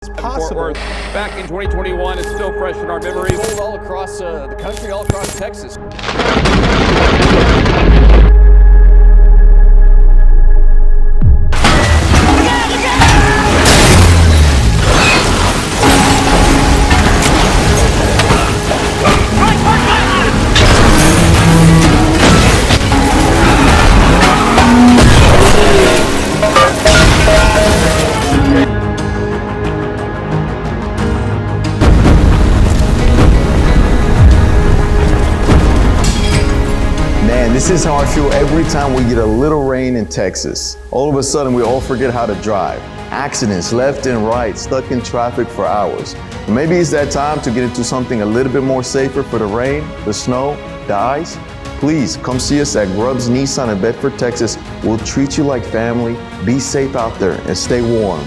Fort Worth back in 2021 is still fresh in our memories. Sold all across the country, all across Texas. Man, this is how I feel every time we get a little rain in Texas. All of a sudden, we all forget how to drive. Accidents left and right, stuck in traffic for hours. Maybe it's that time to get into something a little bit more safer for the rain, the snow, the ice. Please come see us at Grubbs Nissan in Bedford, Texas. We'll treat you like family. Be safe out there and stay warm.